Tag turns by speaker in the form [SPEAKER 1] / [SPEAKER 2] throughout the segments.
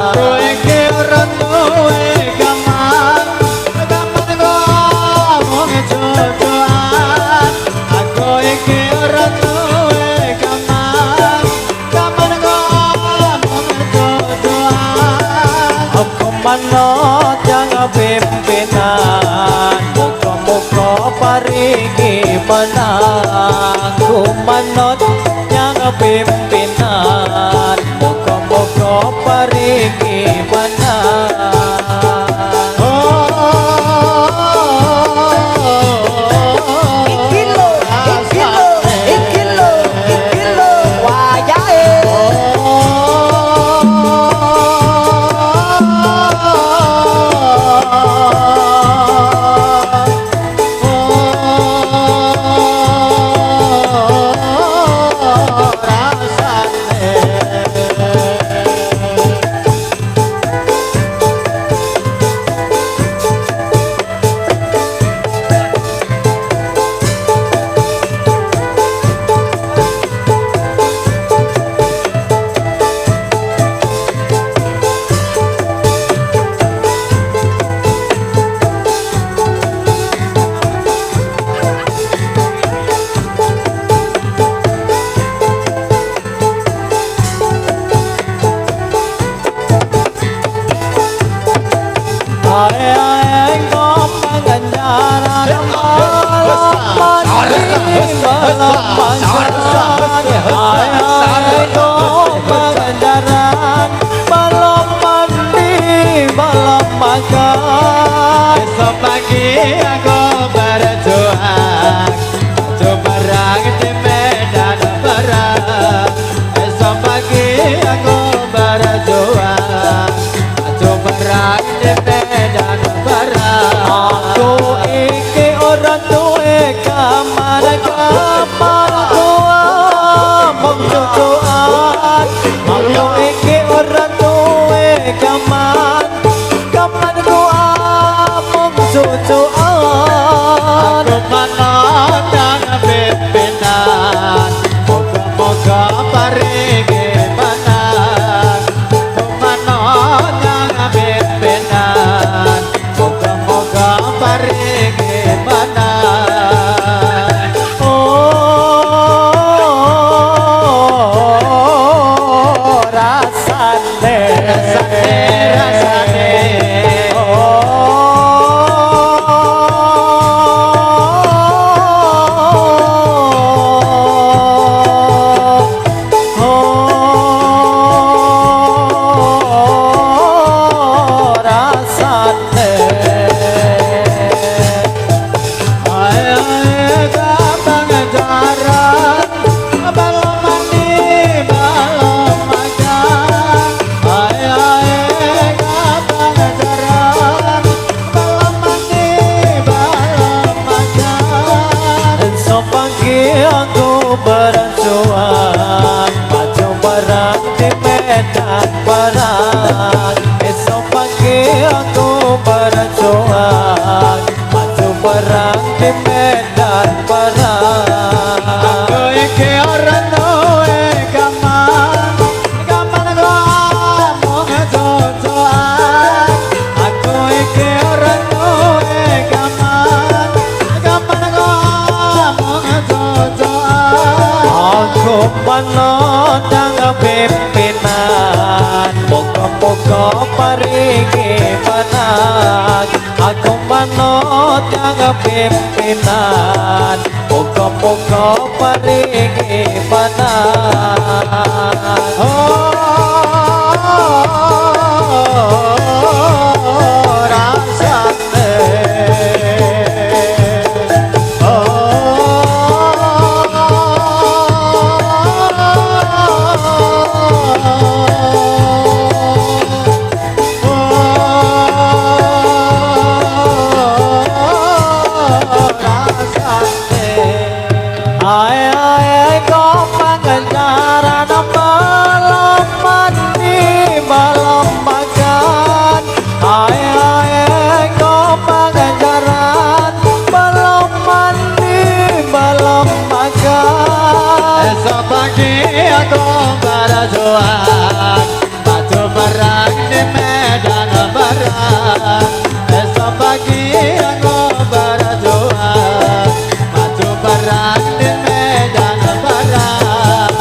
[SPEAKER 1] kowe iki ora duwe gaman gaman ngomong jodohan aku iki ora duwe gaman gaman ngomong jodohan aku manut jangan pimpinan muka-muka paringi menang ku manut jangan pimpinan muka-muka paringi menang esok pagi aku berjuang coba rang di medan perang esok pagi aku berjuang coba rang di medan perang aku iki orang duwe kamar kamar tua mengcucuan aku iki orang duwe kamar kamar tua mengcucuan aku manut jangan pimpinan moga-moga paringi menang aku manut jangan pimpinan moga-moga paringi menang oh rasane berjuang maju perang di medan perang esok pagi aku berjuang maju perang di medan perang aku iki orang duwe gaman gaman ngomong jodohan aku iki orang duwe gaman gaman ngomong jodohan aku manut jangan pimpinan moga-moga paringi menang aku manut jangan pimpinan moga-moga paringi menang rasane ai ai có mang gần ra ra năm di medan perang esok pagi ngobar doa maju perang di medan perang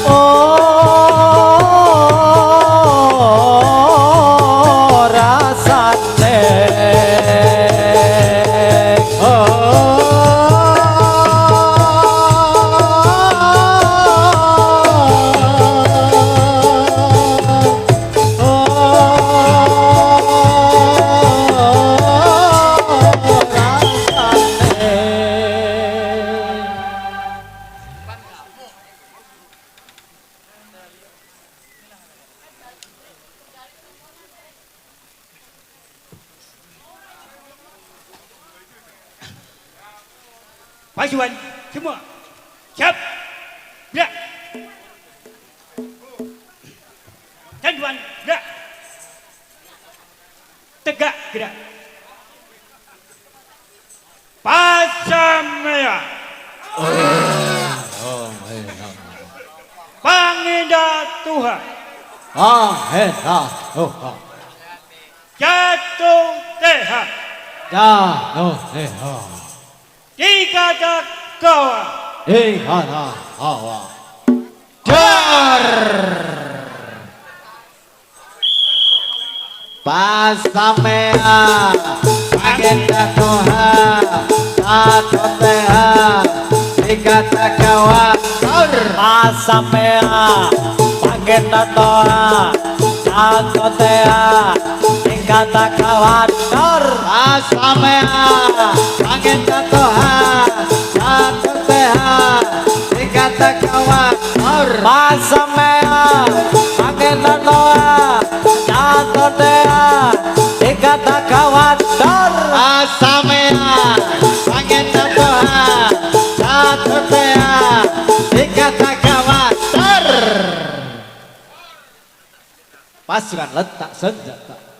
[SPEAKER 1] oh rasane
[SPEAKER 2] Pasukan semua siap gerak tentuan gerak tegak gerak pasang merah Pangindah Tuhan jatuh teha dikata kawan
[SPEAKER 1] Pasamea Pangindah Tuhan jatuh teha dikata kawan Pasamea Pangindah Tuhan jatuh teha dikata kawan Pasamea Pangindah Tuhan jatuh teha dikata kawan Pasamea Pangindah Tuhan jatuh teha dikata kawan Pasamea Pangindah Tuhan jatuh teha dikata kawan pasukan letak senjata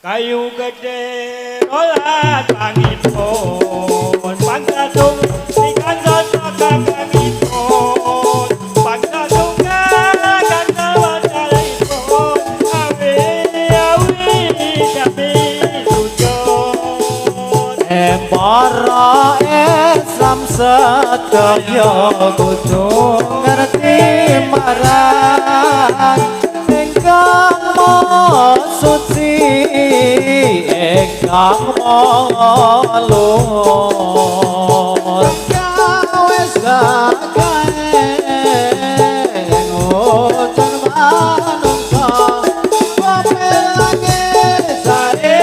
[SPEAKER 2] kayu gede rolat pangipun bangsa tung ikan sosok pangipun bangsa tunggal kan wajalipun awi kami sujud
[SPEAKER 1] para Islam sedaya kudu ngerti marang ingkang maha suci ingkang maha luhur wis gagahe ngucap manungsa pelangi sare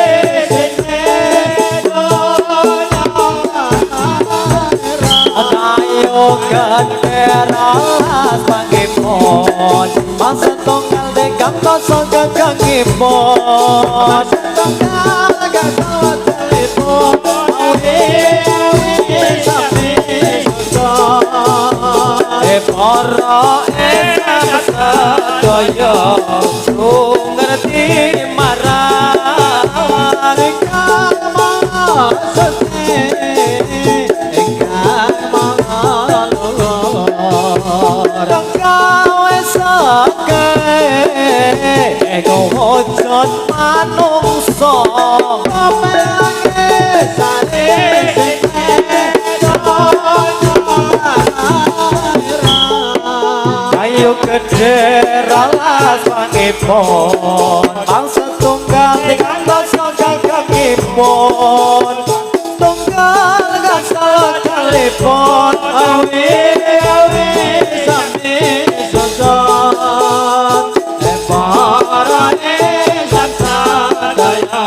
[SPEAKER 1] ayo keras pangipun masa tunggal dekam koso kekangipun tunggal gasawat telepon sami sudah para sedaya ngerti marang ingkang maha suci ingkang maha luhur gawe sake wujud manungsa pelangi sare kayu gede ralas pangipun bangsa tunggal ingkang dosa gagangipun tunggal gasal kalipun awi sami susun para Islam sadaya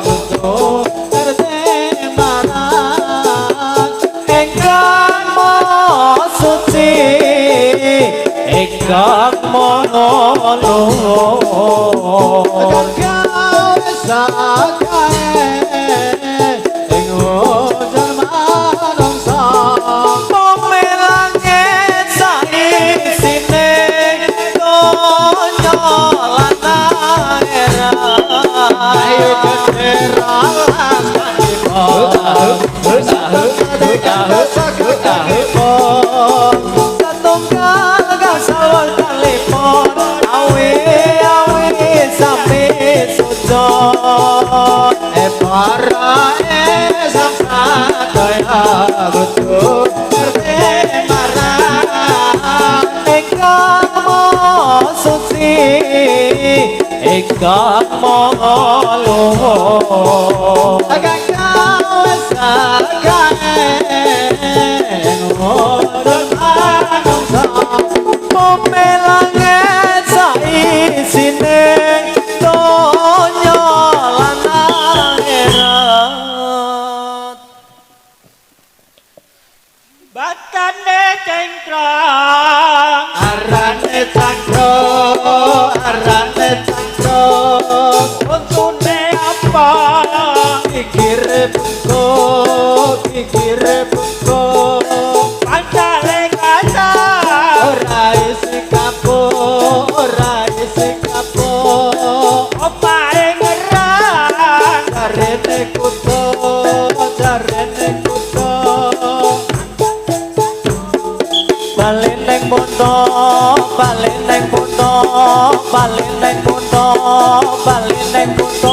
[SPEAKER 1] kudu ngerti marang ingkang maha suci ingkang maha Akan gawe sakae ing ujar manungsa
[SPEAKER 3] bumi langit saisine donya lan akhirat
[SPEAKER 1] ayo gede ralas
[SPEAKER 3] satunggal gasal telepon awi sampai sujud
[SPEAKER 1] para sang sadaya kudu ngerti marang
[SPEAKER 3] ingkang maha suci ingkang maha luhur
[SPEAKER 1] akan gawe sakae ujar manungsa
[SPEAKER 3] bumi langit saisine donya lan akhirat
[SPEAKER 2] batane cengkrang
[SPEAKER 1] arane cangkro
[SPEAKER 2] untune apa
[SPEAKER 1] kikire bengko
[SPEAKER 2] pancale kaca
[SPEAKER 1] ora isi kapo
[SPEAKER 2] omahe ngerang
[SPEAKER 1] jarene kuto
[SPEAKER 3] balen neng bondo balen neng bondo balen neng bondo balen neng bondo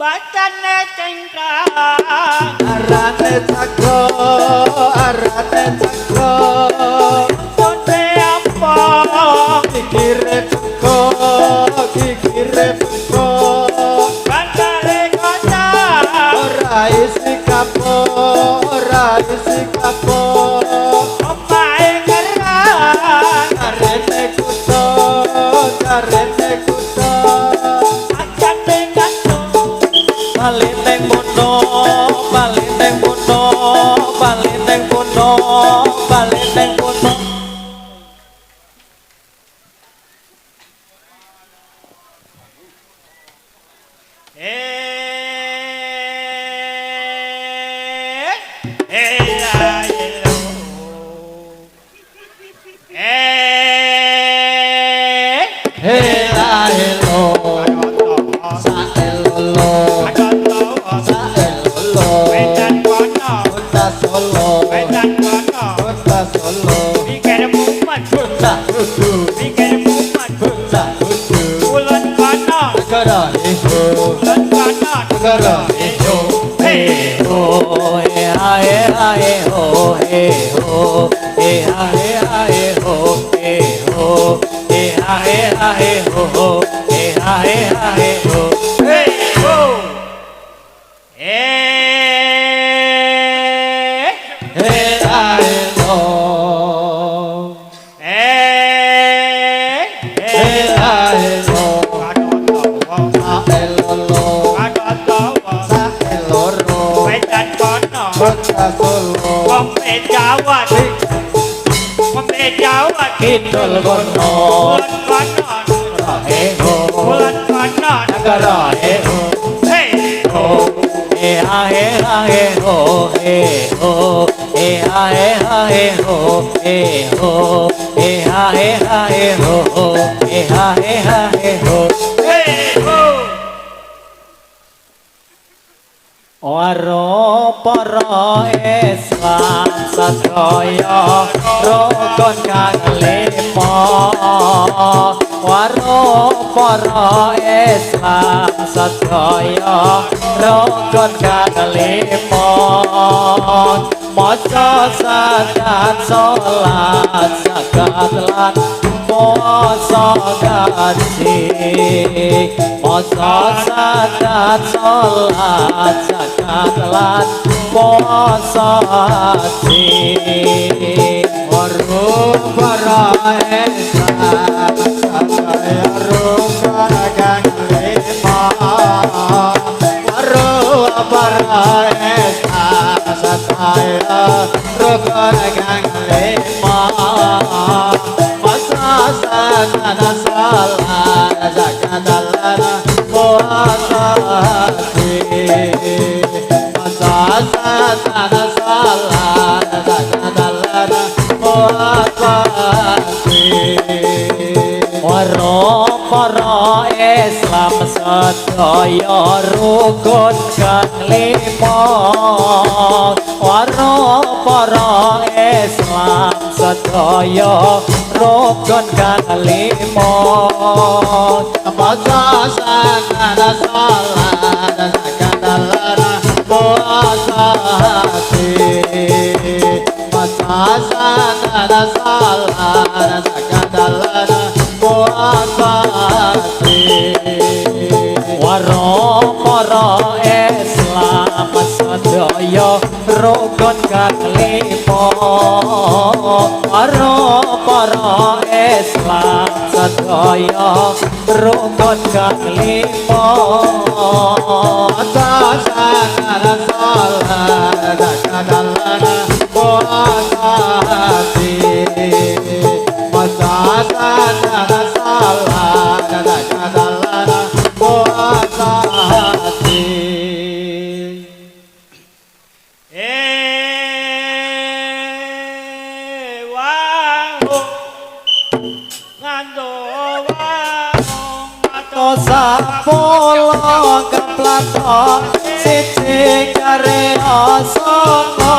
[SPEAKER 2] batane cengkrang
[SPEAKER 1] arane cakro
[SPEAKER 2] untune apa
[SPEAKER 1] kikire bengko
[SPEAKER 2] pancale kaca
[SPEAKER 1] ora isi kapo
[SPEAKER 2] omahe ngerang
[SPEAKER 1] jarene kuto
[SPEAKER 2] acate gantung
[SPEAKER 3] balen neng bondo balen neng bondo balen neng bondo balen neng bondo
[SPEAKER 1] hela saelolo kota Solo kota kudu negara ijo
[SPEAKER 3] hey ho hey ha hey ho hey ho hey ha hey ho hey ho hey ha hey ho hey ha hey ho
[SPEAKER 1] helaelo saeloro kota Solo
[SPEAKER 3] kidul kono hey ho negara hey ho ho hey ha hey ho hey ho hey ha hey ho hey ho hey ha hey ho hey ha hey ho Waro para Islam sadaya rukun kang lima Waro para Islam sadaya rukun kang lima maca sadat salat zakat lan puasa kaji maca sadat salat zakat lan puasa kaji
[SPEAKER 1] Waru para Islam sadaya rukun kang lima Waru para Islam sadaya rukun kang lima masa sadat
[SPEAKER 3] sana salana sakadalana moasati masa sana salana sakadalana moasati waro para Islam sedaya rukun kang lima waro para Islam sedaya rukun kang lima masa sana salana sakadalana moasati masa sana salana sakadalana moasati waro para Islam sedaya rukun kang lima waro para Islam sedaya rukun kang lima sasana salana sakadalana moasati sasana salana sakadalana moasati
[SPEAKER 2] waho ngando waho
[SPEAKER 3] to sapolo keplato siji karya sanga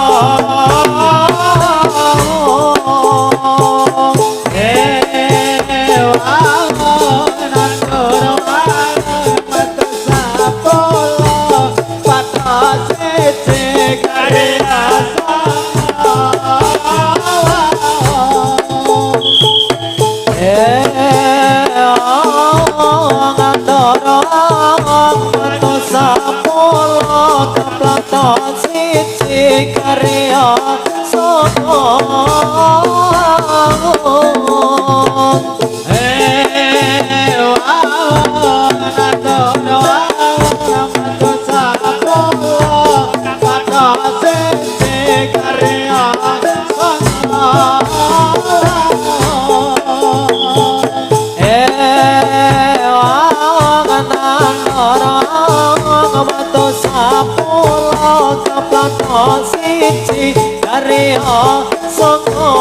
[SPEAKER 3] karya sanga siji karya sanga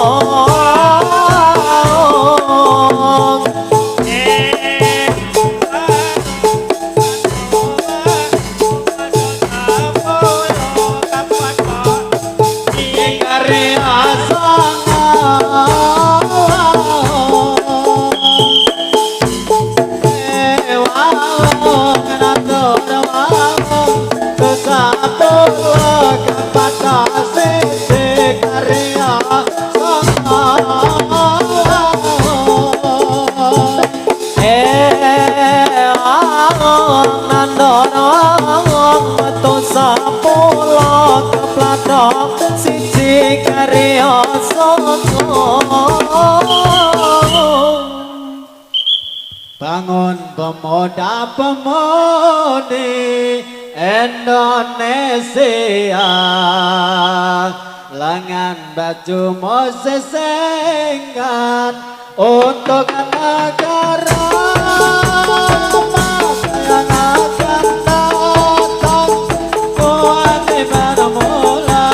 [SPEAKER 3] siji karya sanga bangun pemuda pemudi Indonesia lengan bajumu sesenggan untuk negara yang akan datang kuat di bermula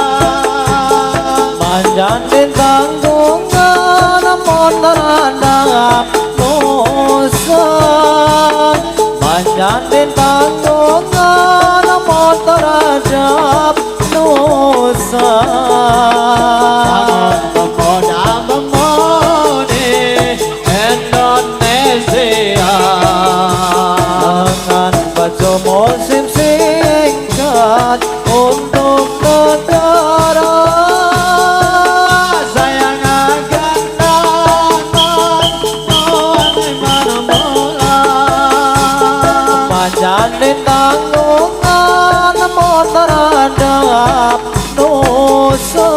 [SPEAKER 3] panjang bintang tunggal namun terhadap musuh panjang bintang tunggal namun terhadap nusa pemuda pemudi Indonesia dengan baju musim singkat untuk negara sayang akan datang di mana-mana panjang ditanggungan namun terhadap nusa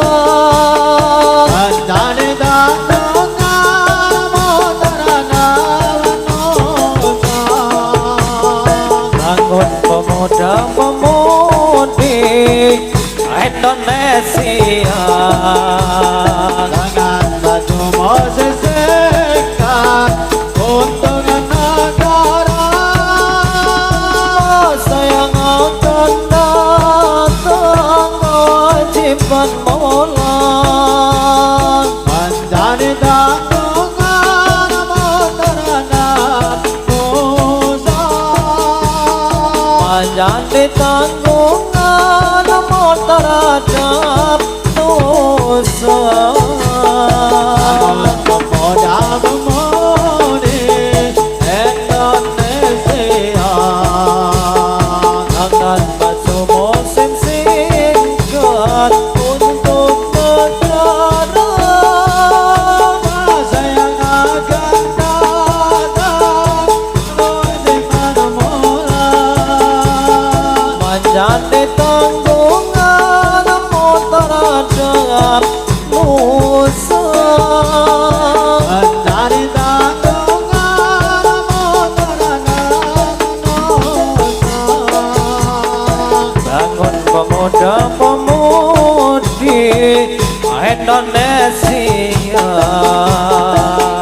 [SPEAKER 1] menjadi tanggungan terhadap dosa.
[SPEAKER 3] Pemuda pemudi Indonesia
[SPEAKER 1] Akan baju musim singkat untuk negara.
[SPEAKER 3] masa yang akan datang di mana mula
[SPEAKER 1] Menjadi tanggungan terhadap dosa.
[SPEAKER 3] menjadi tanggungan terhadap dosa.
[SPEAKER 1] Bangun pemuda pemudi Indonesia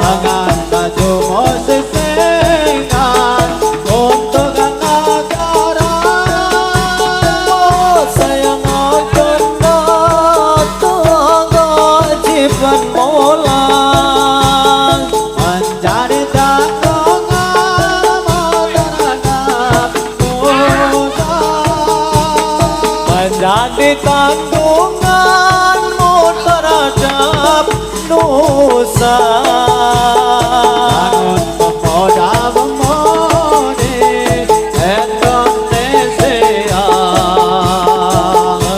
[SPEAKER 3] Dengan baju musik singkat untuk negara.
[SPEAKER 1] Masa yang akan datang kewajiban mulang.
[SPEAKER 3] Menjadi tanggungan terhadap dosa.
[SPEAKER 1] Menjadi tanggunganmu terhadap dosa.
[SPEAKER 3] Bangun pemuda pemudi Indonesia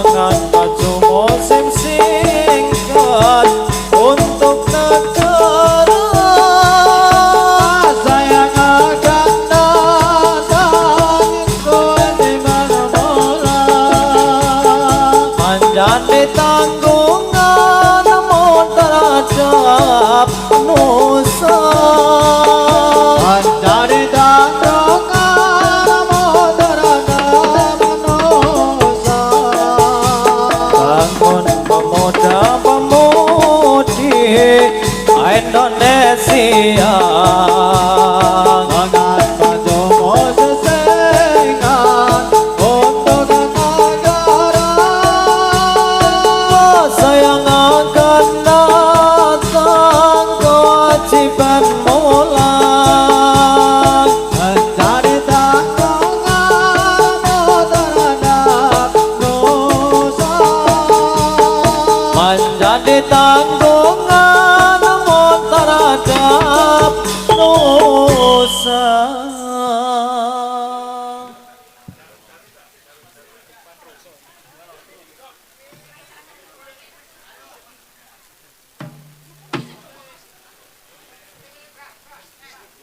[SPEAKER 1] Dengan baju musim singkat untuk negara.
[SPEAKER 3] masa yang akan datang di mana mula
[SPEAKER 1] Menjadi tanggungan terhadap dosa.
[SPEAKER 3] menjadi tanggungan terhadap dosa.
[SPEAKER 1] Bangun pemuda pemudi Indonesia
[SPEAKER 3] Dengan baju musik singkat untuk negara.
[SPEAKER 1] masa yang akan datang kewajiban mulang.
[SPEAKER 3] Menjadi tanggungan terhadap dosa.
[SPEAKER 1] Menjadi tanggungan terhadap dosa.